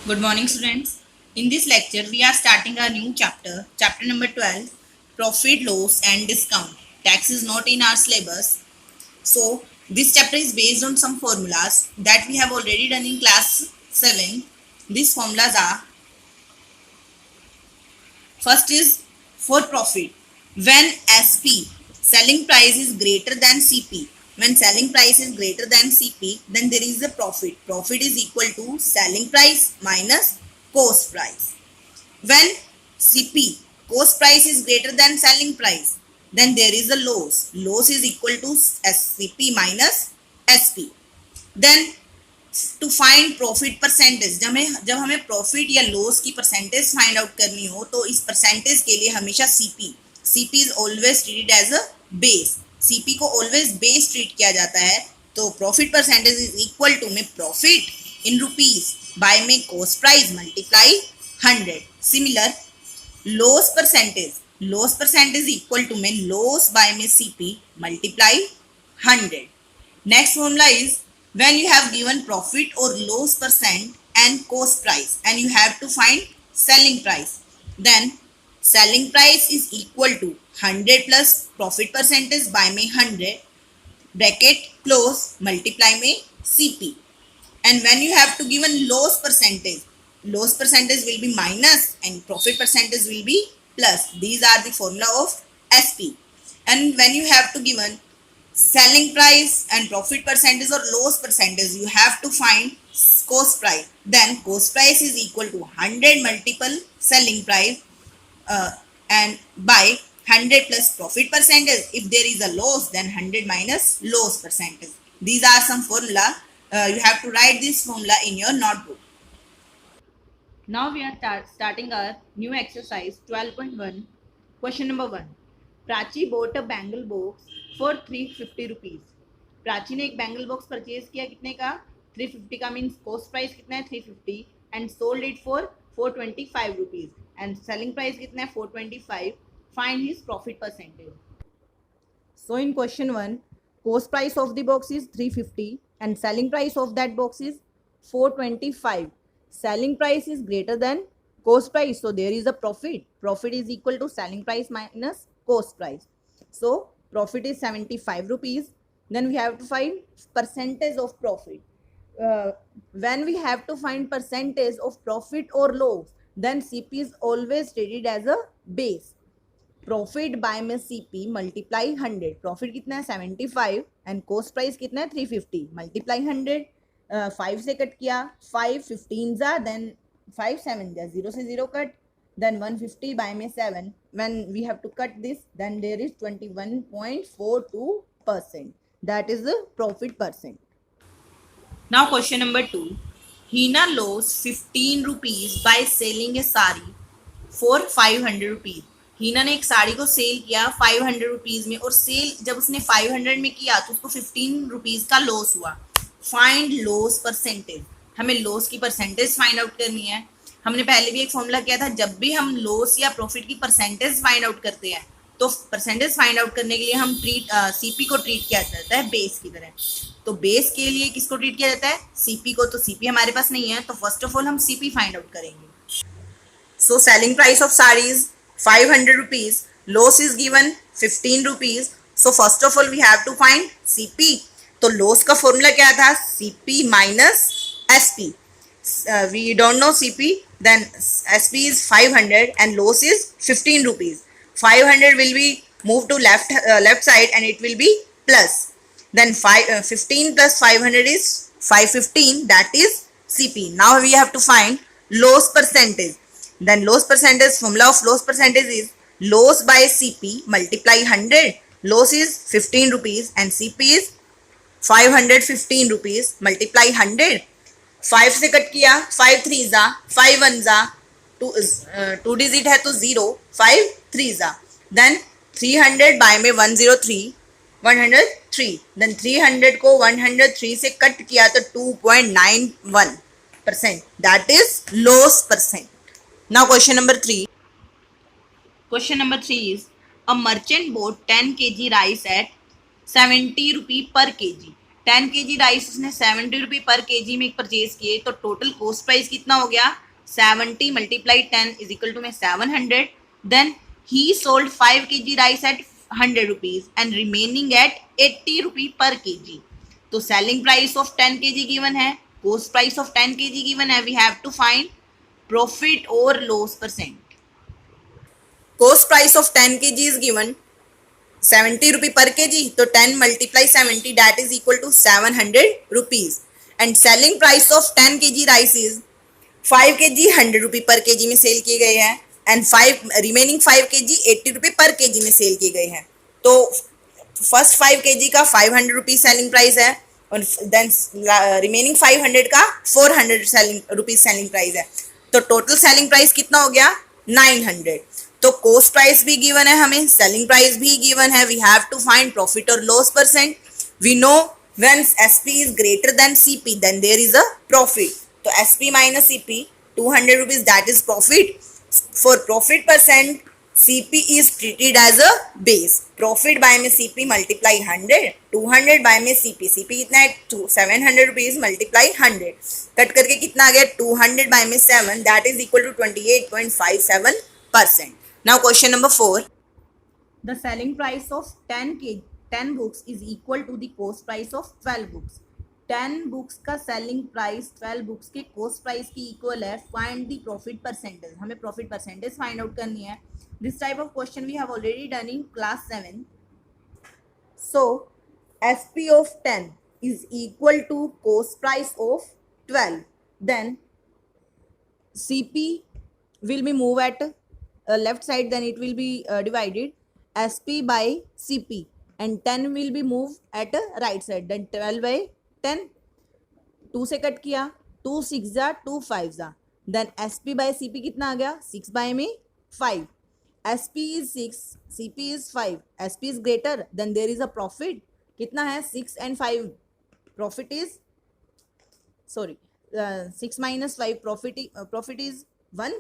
Good morning, students. In this lecture, we are starting a new chapter, chapter number 12, Profit, Loss and Discount. Tax is not in our syllabus. So, this chapter is based on some formulas that we have already done in class 7. These formulas are, first is for profit. When SP, selling price is greater than CP. When selling price is greater than CP, then there is a profit. Profit is equal to selling price minus cost price. When CP, cost price is greater than selling price, then there is a loss. Loss is equal to SCP minus SP. Then to find profit percentage, जब हमें profit या loss की percentage find out करनी हो तो इस percentage के लिए हमेशा CP is always treated as a base. CP को ऑलवेज बेस ट्रीट किया जाता है। तो profit percentage is equal to में प्रॉफिट इन रुपीज बाय में cost price multiply 100। Similar loss percentage equal to में लॉस बाय में CP multiply 100। Next formula is when you have given profit or loss percent and cost price and you have to find selling price, then selling price is equal to 100 plus profit percentage by में 100 bracket close multiply में CP. And when you have to given loss percentage will be minus and profit percentage will be plus. These are the formula of SP. And when you have to given selling price and profit percentage or loss percentage, you have to find cost price. Then cost price is equal to 100 multiple selling price and by 100 plus profit percentage. If there is a loss, then 100 minus loss percentage. These are some formula. You have to write this formula in your notebook. Now we are starting our new exercise 12.1. Question number 1. Prachi bought a bangle box for 350 rupees. Prachi ने एक bangle box purchase किया कितने का? 350 का means cost price कितना है? 350 and sold it for 425 rupees and selling price कितना है? 425. Find his profit percentage. So in question 1, cost price of the box is 350 and selling price of that box is 425. Selling price is greater than cost price, so there is a profit. Profit is equal to selling price minus cost price. So profit is 75 rupees. Then we have to find percentage of profit. When we have to find percentage of profit or loss, then CP is always treated as a base. Profit by में CP multiply 100. Profit कितना है? 75 and cost price कितना है? 350 multiply 100. 5 से cut किया, 5 15 जा, then 5 7 जा, 0 से 0 कट, then 150 by में 7. When we have to cut this, then there is 21.42%. That is the profit percent. Now question number 2. Hina lost 15 rupees by selling a sari for 500 rupees. हीना ने एक साड़ी को cell किया 500 rupees में और cell जब उसने 500 में किया तो उसको 15 रुपीज का लॉस हुआ. Find loss percentage. हमें लॉस की परसेंटेज फाइंड आउट करनी है. हमने पहले भी एक फॉर्मूला किया था, जब भी हम लॉस या प्रॉफिट की परसेंटेज फाइंड आउट करते हैं तो परसेंटेज फाइंड आउट करने के लिए हम सीपी को ट्रीट किया जाता है बेस की तरह. तो बेस के लिए किसको ट्रीट किया जाता है? सीपी को. तो सीपी हमारे पास नहीं है तो फर्स्ट ऑफ ऑल हम सीपी फाइंड आउट करेंगे. So selling price of saris 500 rupees, loss is given 15 rupees. So first of all we have to find CP. तो loss का formula क्या था? CP minus SP. We don't know CP, then SP is 500 and loss is 15 rupees. 500 will be moved to left side and it will be plus. Then 15 plus 500 is 515. That is CP. Now we have to find loss percentage. Then loss percentage, formula of loss percentage is loss by CP multiply 100. Loss is 15 rupees and CP is 515 rupees multiply 100. 5 से cut किया, 5 3 जा, 5 1 जा, 2 digit है तो 0, 5 3 जा. Then 300 by में 103, 103. Then 300 को 103 से कट किया तो 2.91%. That is loss percent. Now question number 3. Question number 3 is a merchant bought 10 kg rice at 70 rupee per kg. 10 kg rice उसने 70 रुपये पर kg में परचेज किए, तो टोटल कॉस्ट प्राइस कितना हो गया 70 मल्टीप्लाई 10 इज इक्वल टू में 700. Then he sold 5 kg rice at 100 rupees and remaining at 80 rupee per kg. तो selling price of 10 kg given है, cost price of 10 kg given है, we have to find profit और loss percent. Cost price of 10 kg is given 70 rupee per kg, तो 10 multiply 70 that is equal to 700 rupees. And selling price of 10 kg rice is 5 kg 100 rupee per kg में cell किए गए हैं and remaining 5 kg 80 rupee per kg में cell किए गए हैं. तो फर्स्ट 5 kg का 500 रुपीज सेलिंग प्राइस है और देन रिमेनिंग 500 का 400 रुपीज सेलिंग प्राइस है. तो टोटल सेलिंग प्राइस कितना हो गया 900. तो कॉस्ट प्राइस भी गिवन है हमें, सेलिंग प्राइस भी गिवन है, we have to find profit और loss percent. We know when SP is greater than CP then there is a profit. तो SP minus CP 200 rupees that is profit. For profit percent CP is treated as a base. Profit by में CP multiply 100, 200 by में CP कितना है 700 rupees multiply 100, cut करके कितना आ गया 200 by में 7 that is equal to 28.57%. Now question number 4. The selling price of 10 books is equal to the cost price of 12 books. 10 books का selling price 12 books के cost price की equal है. Find the profit percentage. हमें profit percentage find out करनी है. This type of question we have already done in class 7. So SP of 10 is equal to cost price of 12. Then CP will be moved at left side, then it will be divided SP by CP and 10 will be moved at right side, then 12 by 10. 2 से cut किया, 2 6 जा 2 5 जा, then SP bye CP कितना आ गया 6 bye में 5. SP is 6, CP is 5, SP is greater then there is a profit. कितना है 6 and 5, profit is 6 minus 5 profit is 1.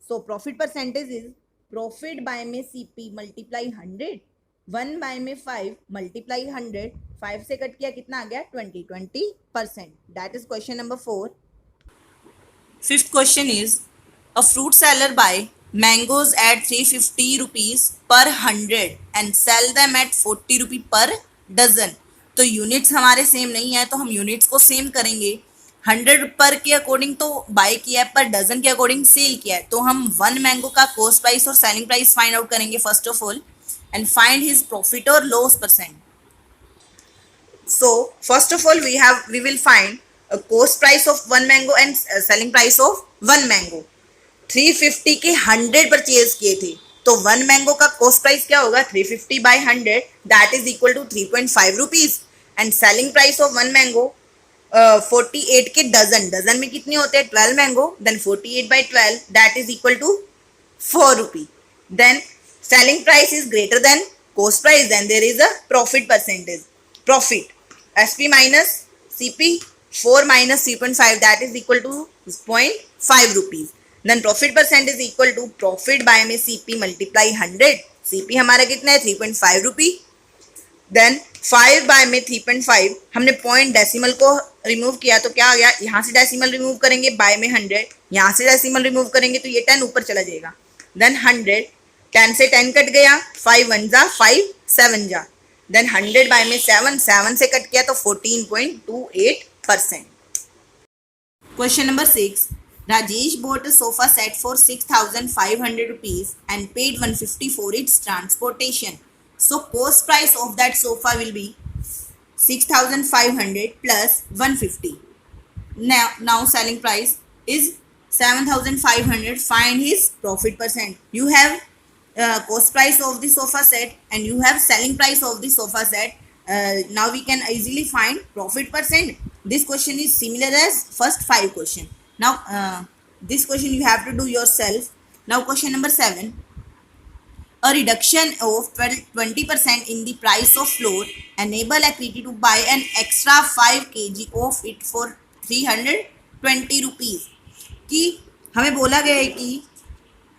So profit percentage is profit by में CP multiply 100, 1 by में 5 multiply 100, 5 से cut किया कितना आ गया 20%. That is question number 4. Fifth question is a fruit seller buy mangoes at 350 rupees per 100 and sell them at 40 रुपी पर dozen. तो units हमारे same नहीं है, तो हम यूनिट्स को सेम करेंगे. 100 पर के अकॉर्डिंग तो बाय किया है, पर डजन के अकॉर्डिंग सेल किया है. तो हम 1 मैंगो का कॉस्ट प्राइस और सेलिंग प्राइस फाइंड आउट करेंगे first of all and find his profit और loss percent. So first of all we will find a cost price of 1 mango and selling price of 1 mango. 350 के 100 purchase किए थे, तो 1 mango का cost price क्या होगा 350 by 100 that is equal to 3.5 rupees and selling price of 1 mango 48 के dozen में कितने होते हैं 12 mango, then 48 by 12 that is equal to 4 rupee. Then selling price is greater than cost price, then there is a profit percentage. Profit SP minus CP 4 minus 3.5 that is equal to 0.5 rupees. Then profit percent is equal to profit by में CP multiply 100. CP हमारा कितना है 3.5 रुपी. Then 5 by में 3.5 हमने point decimal को remove किया तो क्या आ गया, यहाँ से डेसिमल रिमूव करेंगे बाय में 100, यहाँ से डेसिमल रिमूव करेंगे तो ये 10 ऊपर चला जाएगा. Then 100, 10 से 10 कट गया, 5 1 जा 5 7 जा, then 100 by में 7 से कट किया तो 14.28%. Question number 6. Rajesh bought a sofa set for 6,500 rupees and paid 150 for its transportation. So cost price of that sofa will be 6,500 plus 150. Now selling price is 7,500. Find his profit percent. You have cost price of the sofa set and you have selling price of the sofa set. Now we can easily find profit percent. This question is similar as first 5 question. Now this question you have to do yourself. Now question number 7. A reduction of 20% in the price of flour enable equity to buy an extra 5 kg of it for 320 rupees. कि हमें बोला गया है कि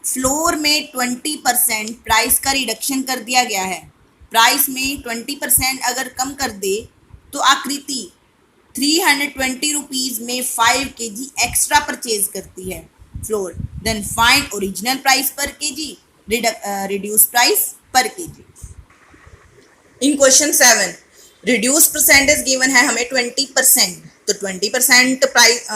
floor में 20% price का reduction कर दिया गया है. प्राइस में 20% अगर कम कर दे तो आकृति 320 रुपीज में 5 kg एक्स्ट्रा परचेज करती है flour, then find original price per kg, reduce price per kg. In question 7 reduce percentage given है हमें 20%, तो 20% प्राइस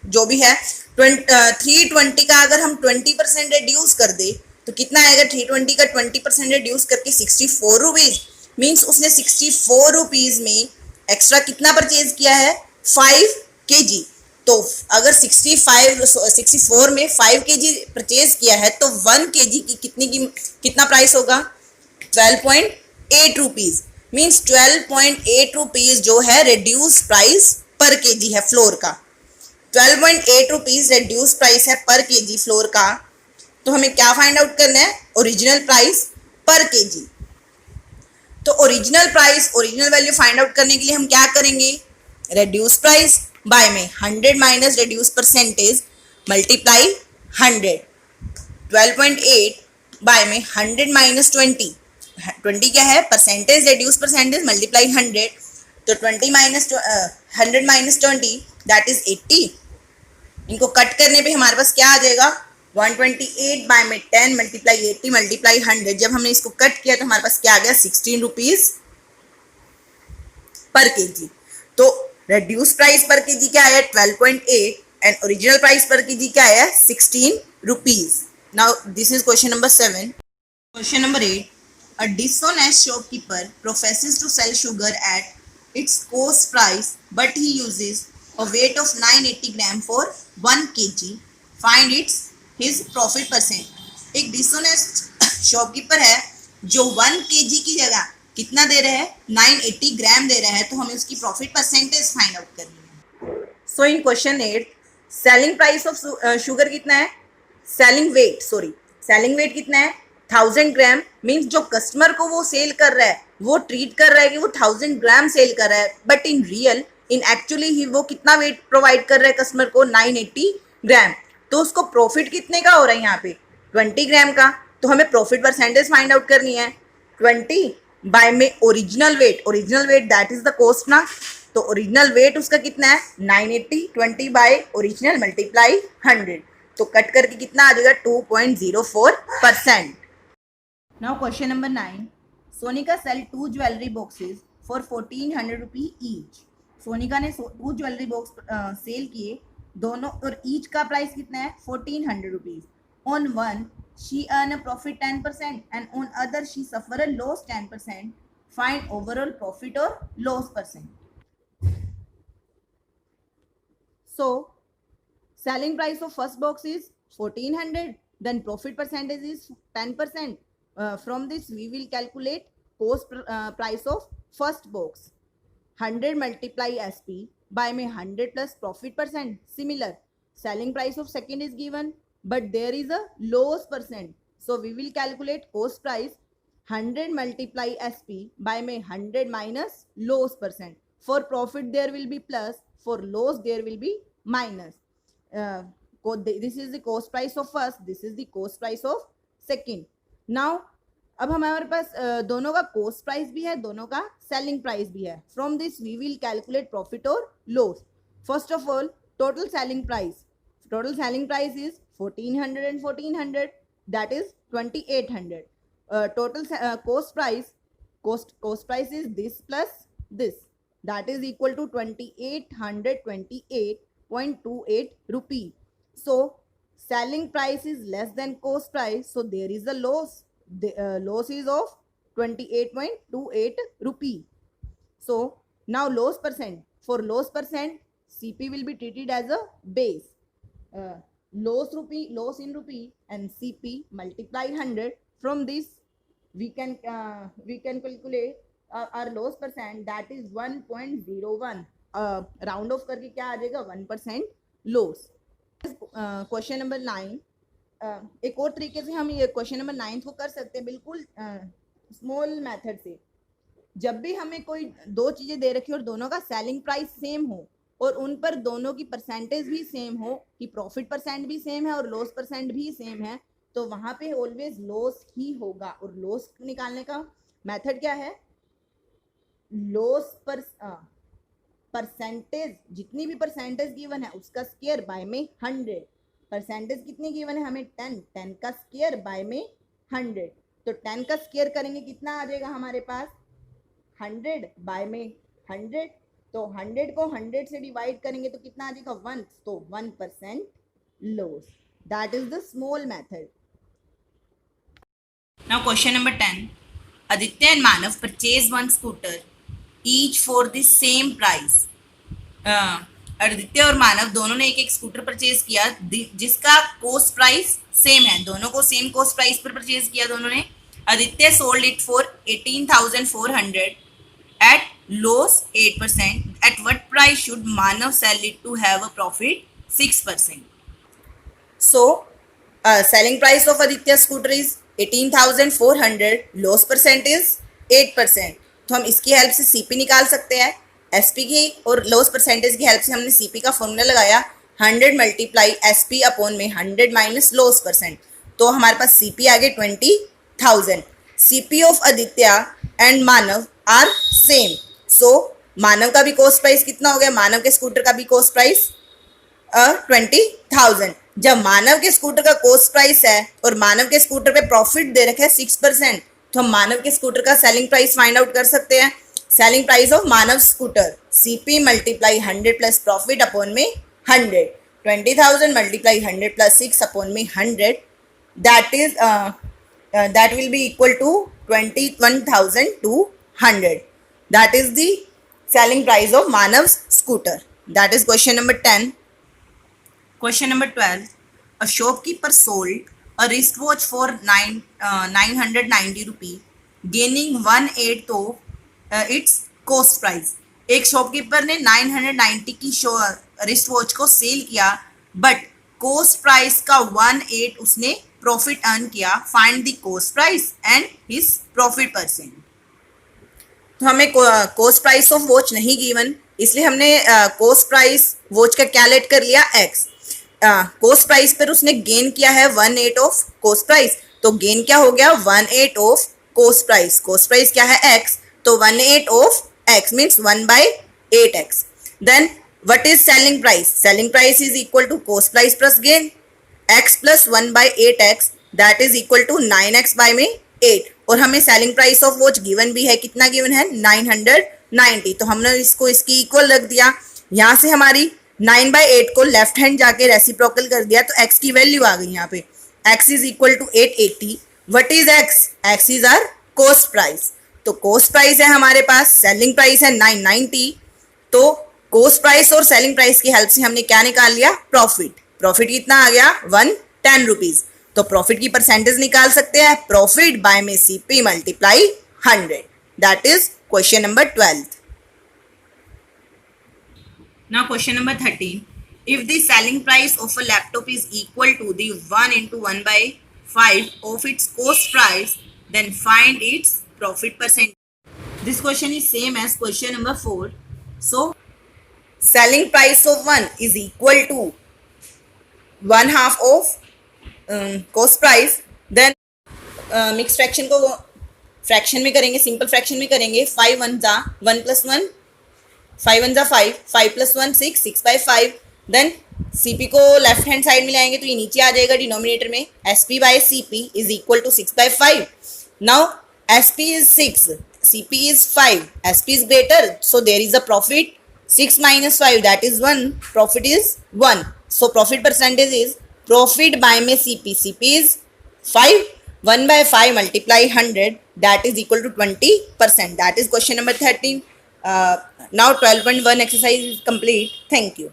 जो भी है 320 का अगर हम 20% रिड्यूस कर दे तो कितना आएगा, 320 का 20% रिड्यूस करके 64 रुपीज, मीन्स उसने 64 रुपीज में एक्स्ट्रा कितना परचेज किया है, 5 kg। तो अगर 64 में 5 kg परचेज किया है तो 1 kg की कितना प्राइस होगा, 12.8 रुपीज, मीन्स 12.8 रुपीज जो है रिड्यूस प्राइस पर केजी है फ्लोर का। 12.8 रुपीज रिड्यूस प्राइस है पर केजी फ्लोर का। तो हमें क्या फाइंड आउट करना है, ओरिजिनल प्राइस पर केजी। तो original price, original value find out करने के लिए हम क्या करेंगे, रिड्यूस प्राइस बाय में 100 minus reduce percentage multiply 100, 12.8 by में 100 माइनस 20 क्या है, परसेंटेज रिड्यूस परसेंटेज मल्टीप्लाई 100, तो 20 माइनस 100 माइनस 20 दैट इज 80। इनको कट करने पे हमारे पास क्या आ जाएगा, 128 बाय में 10 मल्टीप्लाई 80 मल्टीप्लाई 100। जब हमने इसको कट किया तो हमारे पास क्या आ गया, 16 रुपीज पर केजी। तो रिड्यूस प्राइस पर केजी क्या है, 12.8 and original price per KG क्या है, 16 rupees. Now this is question number 7। Question number 8, a dishonest shopkeeper professes to sell sugar at its cost price but he uses a weight of 980 gram for 1 kg, find its his profit percent। एक डिसोनेस्ट shopkeeper है जो 1 kg की जगह कितना दे रहे हैं, 980 ग्राम दे रहा है, तो हमें उसकी प्रॉफिट परसेंटेज फाइंड आउट करनी है। So in question 8 selling price of sugar कितना है, सेलिंग वेट कितना है, 1000 ग्राम, मीन्स जो कस्टमर को वो सेल कर रहा है वो ट्रीट कर रहा है कि वो 1000 ग्राम सेल कर रहा है, बट इन एक्चुअली ही वो कितना वेट प्रोवाइड कर रहा है कस्टमर को, 980 ग्राम। तो उसको प्रॉफिट कितने का हो रहा है यहाँ पे, 20 ग्राम का। तो हमें प्रॉफिट परसेंटेज फाइंड आउट करनी है, 20 बाय में original wait that is the cost ना। तो ओरिजिनल वेट उसका कितना है, 980, 20 बाय ओरिजिनल मल्टीप्लाई 100, तो कट करके कितना आ जाएगा, 2.04%। Now question number 9. Sonika sell 2 jewelry boxes for 1400 rupee each. Sonika ने 2 ज्वेलरी बॉक्स सेल किए दोनों, और ईच का प्राइस कितना है, 1400 rupees. On one she earn a profit 10% and on other she suffer a loss 10%, find overall profit और loss percent. So selling price of first box is 1400, then profit percentage is 10%. From this we will calculate cost price of first box, 100 multiply SP by में 100 plus profit percent। Similar selling price of second is given but there is a loss percent, so we will calculate cost price 100 multiply SP by में 100 minus loss percent। For profit there will be plus, for loss there will be minus। this is the cost price of first, this is the cost price of second। Now अब हमारे पास दोनों का coast price भी है, दोनों का selling price भी है। From this we will calculate profit और loss. First of all total selling price is 1400 and 1400 that is 2800। Total cost price is this plus this, that is equal to 2828.28 rupee। so selling price is less than cost price, so there is a loss. The loss is of 28.28 rupee। so now loss percent, for loss percent CP will be treated as a base, loss in rupee and CP multiply 100। from this we can calculate our loss percent, that is 1.01। Round of करके क्या आ जाएगा, 1% loss. Question number 9, एक और तरीके से हम ये question number 9 को कर सकते हैं, बिल्कुल स्मॉल मेथड से। जब भी हमें कोई दो चीजें दे रखी और दोनों का सेलिंग प्राइस सेम हो और उन पर दोनों की परसेंटेज भी सेम हो, कि प्रॉफिट परसेंट भी सेम है और लॉस परसेंट भी सेम है, तो वहां पे ऑलवेज लॉस ही होगा। और लॉस निकालने का मेथड क्या है, लॉस पर परसेंटेज, जितनी भी परसेंटेज गिवन है उसका स्क्वायर बाय में 100। परसेंटेज कितनी गिवन है हमें 10, 10 का स्क्वायर बाय में 100। तो 10 का स्क्वायर करेंगे कितना आ जाएगा हमारे पास 100 बाय में 100। तो 100 को 100 से डिवाइड करेंगे तो कितना आ जाएगा 1, तो 1% loss. That is the small method. Now question number 10, Aditya and Manav purchased one scooter each for the same price. Aditya और मानव दोनों ने एक एक स्कूटर परचेज किया जिसका कॉस्ट प्राइस सेम है, दोनों को सेम कॉस्ट प्राइस पर परचेज किया दोनों ने। Aditya sold it for 18,400 at loss 8%. At what price should Manav sell it to have a profit 6%? So selling price of Aditya scooter is 18,400, loss percent is 8%. तो हम इसकी हेल्प से सीपी निकाल सकते हैं। एसपी की और लॉस परसेंटेज की हेल्प से हमने सीपी का फॉर्मूला लगाया 100 मल्टीप्लाई एसपी अपॉन में 100 माइनस लॉस परसेंट, तो हमारे पास सीपी आ गए 20,000। CP of Aditya and Manav are same, so Manav का भी कॉस्ट प्राइस कितना हो गया, मानव के स्कूटर का भी कॉस्ट प्राइस 20,000। जब मानव के स्कूटर का कॉस्ट प्राइस है और मानव के स्कूटर पे प्रॉफिट दे रखा है 6%, तो हम मानव के स्कूटर का सेलिंग प्राइस फाइंड आउट कर सकते हैं। Selling price of Manav scooter CP multiply 100 plus profit upon में 100, 20,000 मल्टीप्लाई 100 प्लस 6 अपॉन में 100, that will be equal to 21,200. That is the selling price of Manav's scooter. That is question number 10. Question number 12. A shopkeeper sold a wristwatch for 990 rupees, gaining 1/8 of its cost price. एक shopkeeper ने 990 की wrist watch को cell किया, but cost price का 1/8 उसने profit earn किया। Find the cost price and his profit percent. तो हमें कॉस्ट प्राइस ऑफ वॉच नहीं गिवन, इसलिए हमने कॉस्ट प्राइस वॉच का क्या लेट कर लिया एक्स। कॉस्ट प्राइस पर उसने गेन किया है 1/8 ऑफ कॉस्ट प्राइस, तो गेन क्या हो गया 1/8 of cost price. Cost price क्या है एक्स, तो 1/8 of x means 1/8x. Then what is selling price? Selling price is equal to cost price plus gain, x plus 1/8x, that is equal to 9x by में 8। और हमें selling price of watch given भी है, कितना given है 990, तो हमने इसको इसकी इक्वल रख दिया। यहाँ से हमारी 9/8 को लेफ्ट हैंड जाके रेसिप्रोकल कर दिया, तो x की वैल्यू आ गई यहाँ पे, x is equal to 880। What is x? x is our cost price. तो कॉस्ट प्राइस है हमारे पास, सेलिंग प्राइस है 990, तो कॉस्ट प्राइस और सेलिंग प्राइस की हेल्प से हमने क्या निकाल लिया प्रॉफिट। प्रॉफिट कितना आ गया 110 रुपीज। तो प्रॉफिट की परसेंटेज निकाल सकते हैं, प्रॉफिट बाय में CP multiply 100। That is question number 12। Now question number 13, if the selling price of a laptop is equal to the 1 into 1/5 of its cost price, then find its profit percent. This question is same as question number 4. So selling price of 1 is equal to 1/2 of cost price. Then mixed fraction को fraction में करेंगे, simple fraction में करेंगे। 5 1 जा 1 plus 1, 5 1 जा 5, 5 plus 1 6, 6/5। Then CP को left hand side में लाएंगे तो ये नीचे आ जाएगा डिनोमिनेटर में, SP by CP is equal to 6/5। Now SP is 6, CP is 5, SP is greater, so there is a profit 6 minus 5, that is 1, profit is 1. So profit percentage is profit by में CP, CP is 5, 1/5 multiply 100, that is equal to 20%. That is question number 13. Now 12.1 exercise is complete. Thank you.